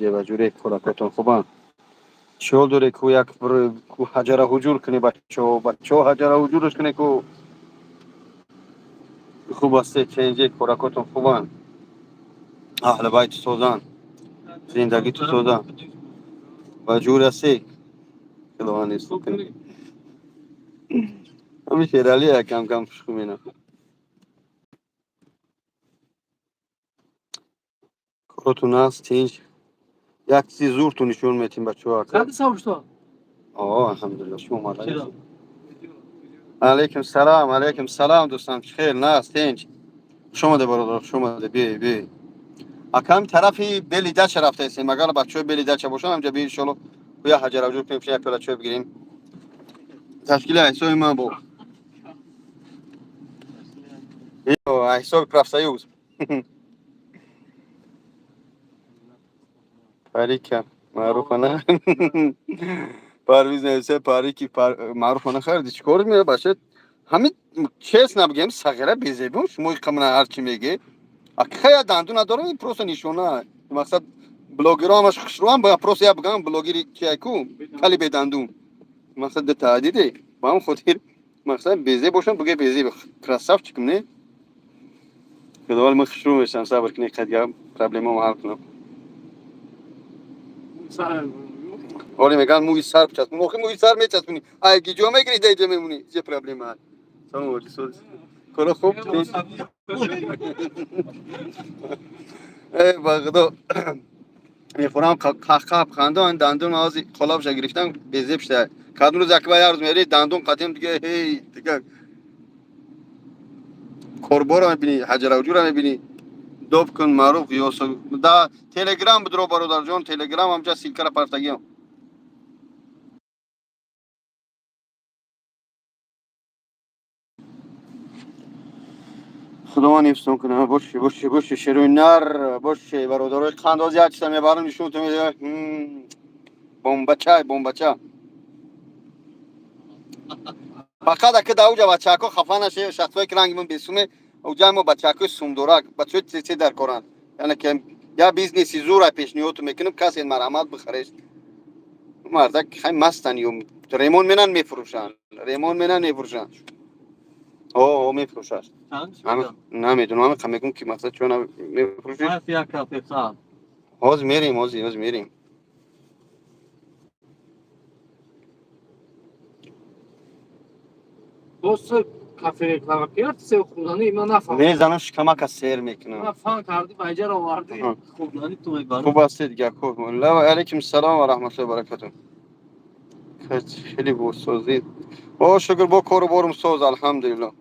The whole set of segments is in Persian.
یه وجوری خوراکتون خوبه. چهل دوره کو یک کو حجره حجور کنی بچه حجره حجورش کنی کو خوب است. چنجه خوراکتون خوبه. اهل بیت سوزان زندگی تو سوزان وجور هستی خدا نیست کنی همین شیرالی کم کم خوبینه. کارتون هست تینج یک چیز زورتون نشون میتیم بچه ها. خیلی سوشتا. الحمدلله شما مالک. علیکم سلام علیکم سلام دوستان خیر نه تینج شما ده برادر شما ده بی اکم طرفی بلی دچ رفته است مگر بچه بلی دچ باشن همجا بی ان شاء الله یا حجر وجود کنیم یک پلاچو بگیریم تشکیل حساب ما بو حساب پرفسایوز پاریکا معروف نه پرویز نویسه پاریکی معروف نه خیر چیکار میره باشه همین چیز نبگیم صغیره بیزیبون شما کمنا هر چی میگه اخیا دندون نداره این پروسه نشونه مقصد بلوگرامش خشروان با پروسه یا بگم بلوگری کیکو کلی به دندون مقصد تعدیده با هم خودیر مقصد بیزی باشن بگه بیزی کراساف چیکم نه کدوال ما خشرو میشن صبر کنی قدیا پرابلم ما حل کنم ولی میگن موی سر بچسب موقع موی سر میچسبونی اگه جو میگیری دیگه میمونی چه پرابلم هست سلام ولی سوز کلا خوب ای بغدا میخورم قاق خندان دندون آزی خلابش گرفتن بیزیب شده کدوم روز اکبر روز میری دندون قدیم دیگه هی دیگه کوربو رو میبینی حجر وجور رو میبینی دوب کن معروف یوسف دا تلگرام بدرو برادر جان تلگرام همجا سیلکر پرتگیم خدا نیفتون کنه باشه شروع نر باشه برادرای خندازی هستم میبرم نشون تو میده بمبچه فقط اگه داوجا بچه ها خفه نشه شخصایی که رنگ من بیسومه اوجا ما بچه های سومدورک بچه چی در کارن یعنی که یا بیزنسی زور پیشنهاد میکنم کسی مرامت بخریش مردک خیلی مستن یوم ریمون منن میفروشن اوه میفروشن نمیدونم همه میگم که مثلا چون میفروشش هاز میریم دوست کافه رکلام کرد سه خوردنی اینا نفهم. میزنم شکمک از سیر میکنم. نفهم کردی بایجر آوردی خوردنی تو میبرم. خوب است دیگه خوب. علیکم السلام و رحمت الله و برکاته. خیلی بود سوزید. او شکر با کارو برم سوز الحمدلله.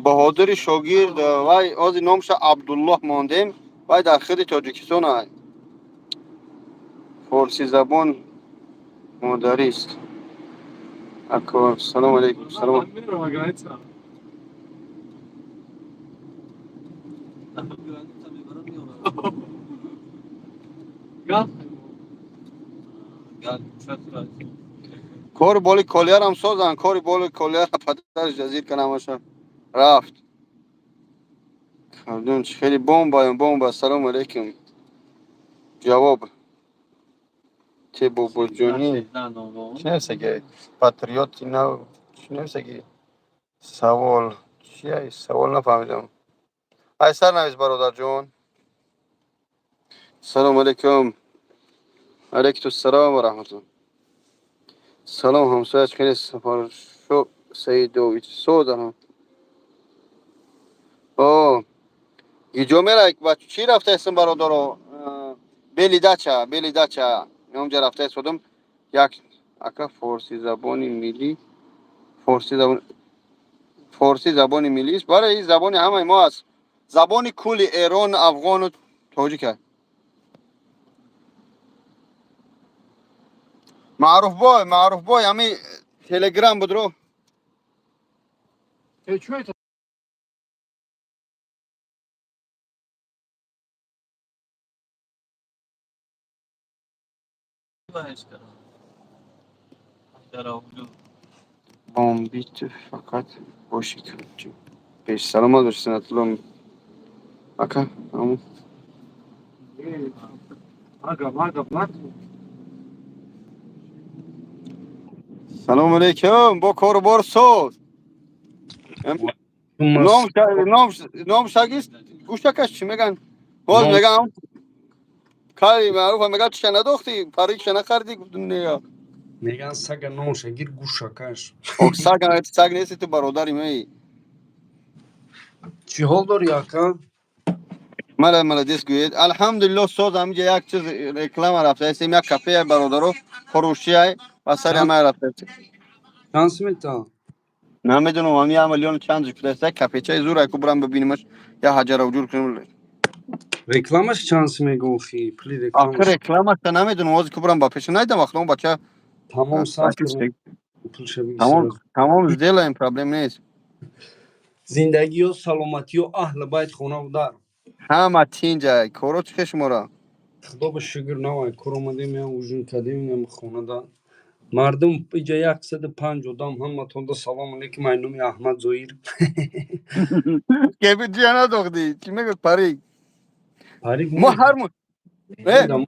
بهادر شاگرد وای از نامش عبدالله ماندیم وای در خود تاجیکستان است. فارسی زبان مادری است. اکو سلام علیکم سلام. کار بالی کالیر هم سازن کاری بالی کالیر پدرش جزیر کنمش رفت. خودم خیلی بمب سلام علیکم جواب چه بوجونی چه نسگه پاتریوتی نو چه نسگه سوال چیه سوال نفهمیدم ایسر نویز برادر جون سلام علیکم علیکم السلام و رحمت الله سلام همسایش خیلی سفارشو سیدویچ سو دارم اوه گیجو میره بچه چی رفته هستم برادر رو بیلی داچه اونجا رفته هستم یک اکا فارسی زبان فارسی زبان ملی است برای این زبان همه ما است زبان کل ایران افغان و تاجیک معروف بای همین تلگرام بدرو بامبیت فقط باشید پیش سلام داشتین اطلام اکا Aga. سلام علیکم با کار بار ساز نام شگیست گوشتکش چی میگن باز میگم کاری معروف میگه چه نداختی پاری چه نخردی دنیا میگن سگ نوشگیر گوشکش او سگ نیستی تو برادری می چی حال داری اکا؟ مالا دیس گوید الحمدلله ساز همینجا یک چیز رکلام رفته است یک کافه برادرو فروشی های و سر همه رفته شانس میتا نمیدونم همین عملیان چند جفته کافه چای زور کو برام ببینیمش یا حجر وجور کنیم رکلامش شانس میگوخی پلی آخر رکلامش رکلام است نمیدونم واسه کو برام با پیش نیدم اخلاق بچه تمام صاف کنم پول شوی تمام سراغ تمام زدل این پرابلم نیست زندگی و سلامتی و اهل بیت خونه و در همه تینجا کورو چش مورا خدا به شکر نوای کرامدیم یا وجود کدیم یا خونه در مردم ایجا 105 آدم همه تونده سلام علیکم اینومی احمد زویر که بی جانا داختی چی میگه پاری پاریک ما مرد هر مو اه دم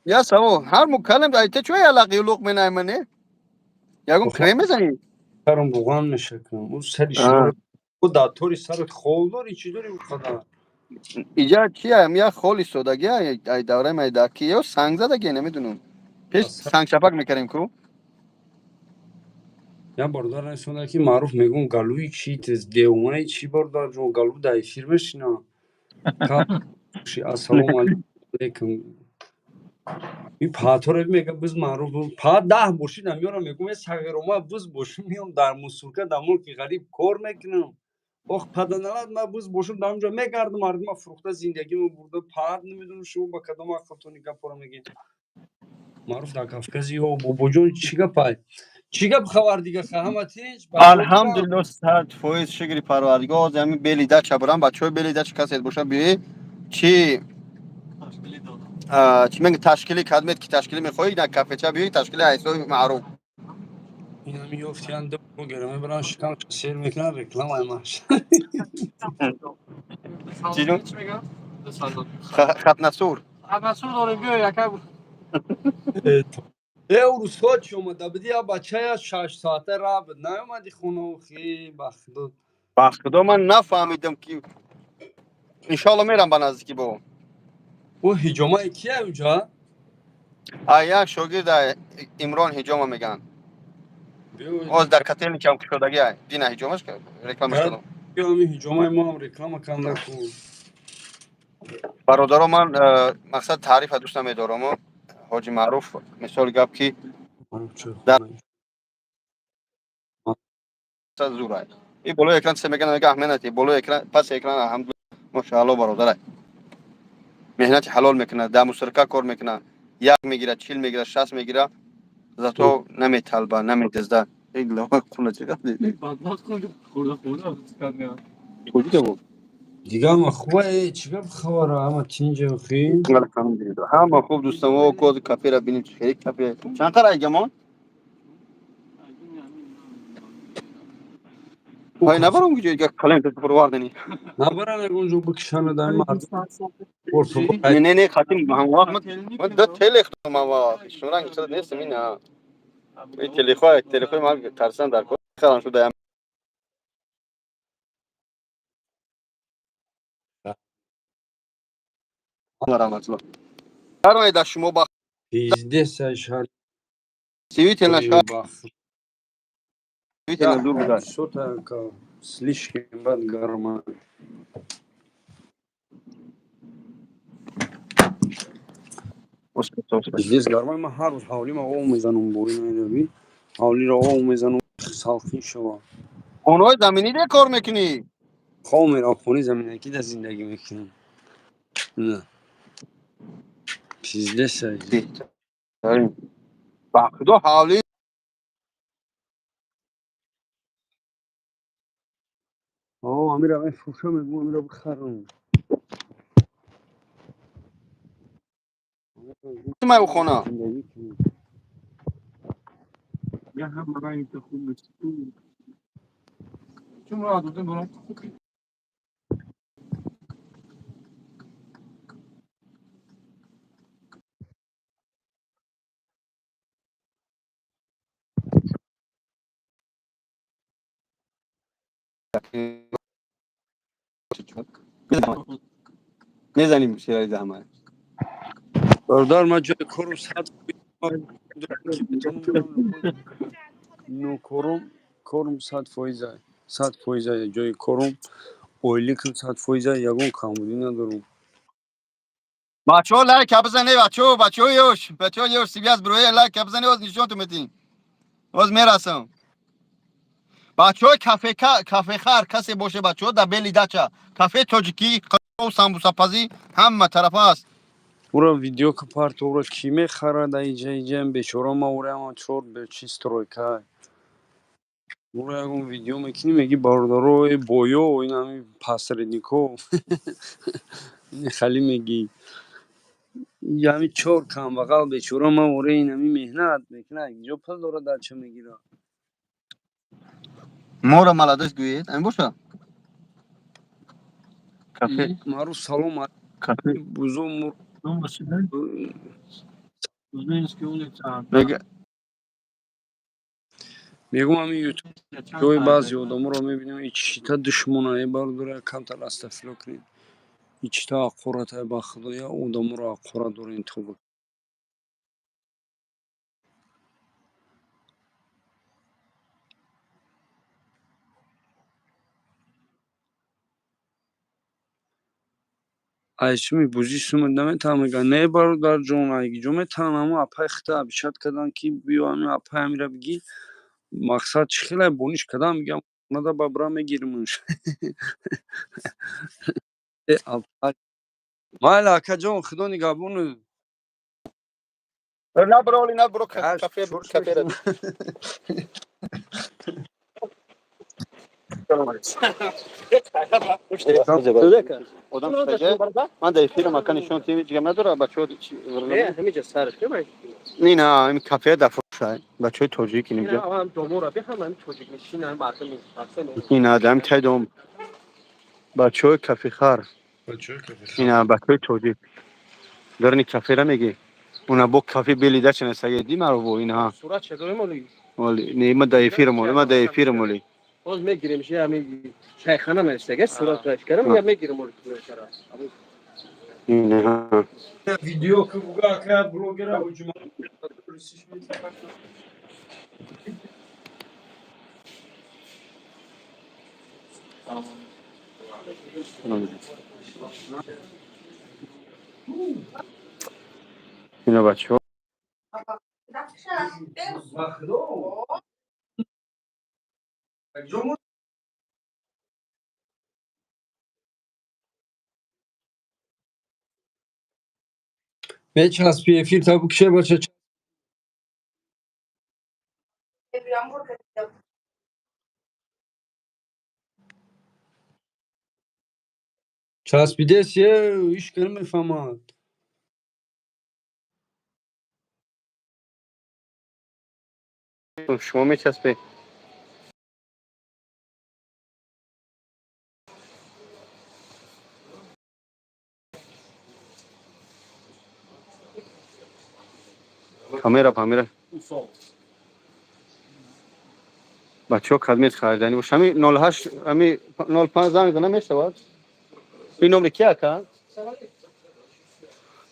یا سو هر مو کلم دایته چوی علاقه لوق می نایمنه یاگم کریم بزنی سرم روغن میشه کنم اون سرش داره او داتوری سرت خول داری چی داری بخدا ایجا چیه میا خالی سوداگی ای دوره می داکی یا سنگ زدگی نمیدونم پیش اصلا سنگ شپک میکردیم کو یا بردار نشونده که معروف میگون گلوی چی تز دیوانه چی بردار جو گلو دای فیلمش نه کاشی السلام علیکم می پاتور میگه بز معروف پا ده باشی نمیارم میگم یه سگرما بز باشم میام در مسورکه دمون که غریب کار میکنم اخ پدنالات ما بز باشم دارم جا میگردم مردم فروخته زندگی مو برده پاد نمیدونم شو با کدام خطونی کپورا میگه معروف در کافکازی و بوجون چیگا پای چیگا خبر دیگه خواهمتیش بچه ها خوبم الحمدلله صد فویز شکری پروردگار زمین بلیده چبرم بچه های بلیده چه کسی باشه بی چی چی میگه تشکیلی کدمت که تشکیلی میخوایی در کافه چا بیای تشکیلی ایسای معروف این همی یفتیان دو گرمه بران شکم سیر میکنن رکلام ایماش چی جون چی میگم؟ خط نسور مسعود داره بیا یکه بود. او روزها چی اومده بودی یا بچه یا 6 ساعته را بود نیومدی خونه و خی بخدود بس خدا من نفهمیدم که انشالله میرم به نزدیکی با او هجومه کیه اونجا؟ یک شاگرد عمران حجامه میگن بیو از در کتل کم شدگی دین حجامش که رکلامش کرد کردم بیو همی هجومه ما هم رکلام کم نکن برادرم من مقصد تعریف دوست نمیدارم حاجی معروف مثال گپ که معروف چه در خونه زورای این بالا اکران سه میگن نگاه مهنتی بالا اکران پس اکران الحمدلله ماشاءالله برادر مهنت حلال میکنه در مشترکه کار میکنه یک میگیره 40 میگیره 60 میگیره زاتو نمیطلبه نمیدزده این لوح خونه چقدر دیدی بدبخت خورده چیکار میاد. کجا بود دیگه هم خوبه چیگه خبره اما تینجا خی الحمدلله همه خوب دوستم و کوز کافی را بینیم خیلی کافی چند تا ایگمان او های کافی نبرم که کلم تو پرواردنی نبرن اونجا بکشانه در مردم پورتو نه بای نه نه خاطر هم وقت ما دو تل اختم ما شوران شده نیست مینا این تلفن ما ترسان در کار خران شده هم رحمت الله فرمایید از شما با 18 سال سیوی تل نشا بخ سیوی تل یا دور بگار сота ка слишком бад гарма اسکت здесь гарма ма ҳар рӯз ҳавлӣ ма ов мезанам бо ин медонӣ ҳавлиро ов мезанам салхин шава اونهای زمینی ده کار میکنی хов мерам хони заминаки да зиндагӣ мекунам на пиздец аҷи بهترین با خدا حالی о амира мефурӯша мегӯям амира бихарам ما خونه зиндагӣ кунам یا هم برای تو خوب نیست. چون را دادن برام. میزنیم شیرای زحمت. برادر من جای کارم صد که بتونم کارم 100% 100% جای کارم اویلی که 100% یگون کاملی ندارم. بچه ها لایک بزنید بچه ها یوش سیبیاز بروی لایک بزنید از نشون تو میتین از میرسم بچه های کافه خار کسی باشه بچه ها در بیلی دچه کافه تاجیکی قرار و سامبوسا پزی همه طرف است Ура видео که پارتورش کی میخره در اینجا بیچاره ما اما چور به چی سترویکای اون اون ویدیو میکنی میگی باردارو بویو و این همین پاسرنیکو این خالی میگی یعنی چور کم بغل بیچاره ما این همین مهنت میکنه اینجا پول داره در چه میگیره مورا ملادش گوید این باشه کافه мару салом کافه бузум мегум ами ютуб ҷои баъзе одаморо мебинем ичита душмона бардора камтар астағфирулло кунед ичита аққората ба худоя одаморо аққора дора интихоб айчими бузӣ сумад наметавон мегӯянд не бародарҷон агиҷо метавон ҳамо апай хита абишат карданд ки биё ами апай амира бигӣ мақсад чӣ хеле бониш кардам мегӯям нада ба бура мегиримш апай майли акаҷон худо нигаҳбону نه برو کافه کافه را آدم شده من در فیلم مکان شون تیمی دیگه نداره بچه‌ها نه همینجا سرش نمیشه نه این کافه در فروش بچه‌های تاجیک نه اینجا هم دومورا بهم هم توجیک میشین هم مردم میسازن این آدم تایدم بچه‌های کافه خار این بچه‌های تاجیک دارن کافه را میگی اونا با کافه بلیده چنه سیدی مرو با اینها صورت چطوره مولی ولی نه ما در فیلم مولی باز میگیریم چه همین شیخانه میشه صورت کش کردم یا میگیریم مولی چرا نه видео که буга که блогера ҳуҷума اینا بچه‌ها мечаспи эфир табу кише бача часпидес е ишкана мефаҳмад شما میچسبه کامیرا بچه‌ها خدمت خریدنی باشه همین 08 همین 05 زنگ زنه میشود این نمره کیه که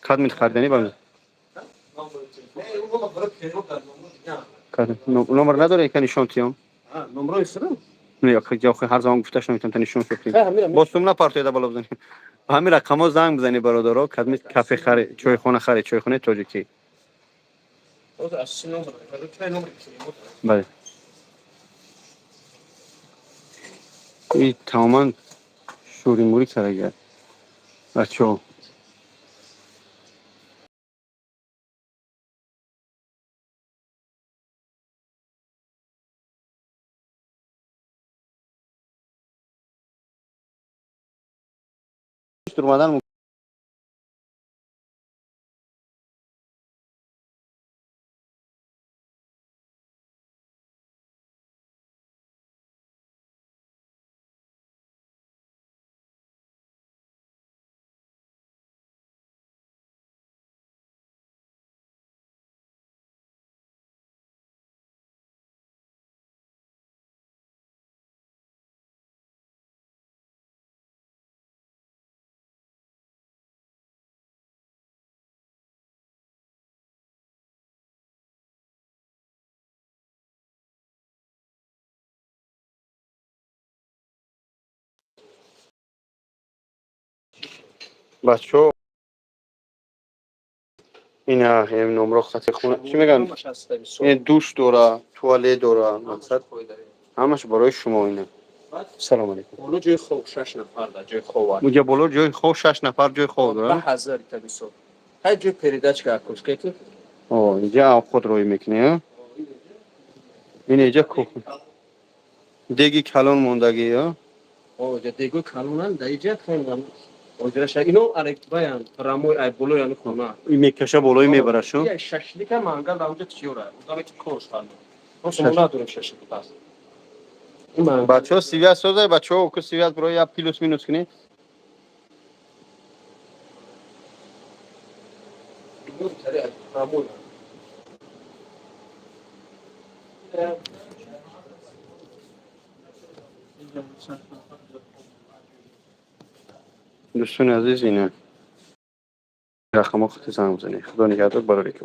خدمت خریدنی باشه نمره نداره که نشون تیام نمره استرام نه یا هر زمان گفته شما میتونید نشون بدید باستم نه پارتیدا بالا بزنید همین رقم‌ها زنگ بزنید برادرها خدمت کافه خرید چای خانه تاجیکی باز اصلی نمره نمره بله این تماما شوری موری سر گرد بچه‌ها اومدن بچه این هم نمره خط خونه چی میگن همش هست در صبح. این دوش دوره توالت دوره مقصد همش برای شما اینه سلام علیکم بالا جای خوب 6 نفر در جای خوب هست. اونجا بالا جای خوب 6 نفر جای خوب به داره 1000 تا صبح. های جای پریداچ که کش که تو آه اینجا خود روی میکنه این اینجا کوه دیگه کلان موندگی ها اوه جا دیگو کلونن دایجا خونم. اونجاش اینو الکتریان راموی ای بولو یعنی خونه. این میکشه بالای میبره شو یه ششلیک منگل اونجا چیوره؟ اونجا که کوش خاله. اون نداره ششلیک پس. این منگل. بچه ها سیویت سازه بچه ها که سیویت برای یا پلوس مینوس کنی راموی. دوستان عزیز اینه رقم خودت زنگ بزنی خدا نگهدار برای که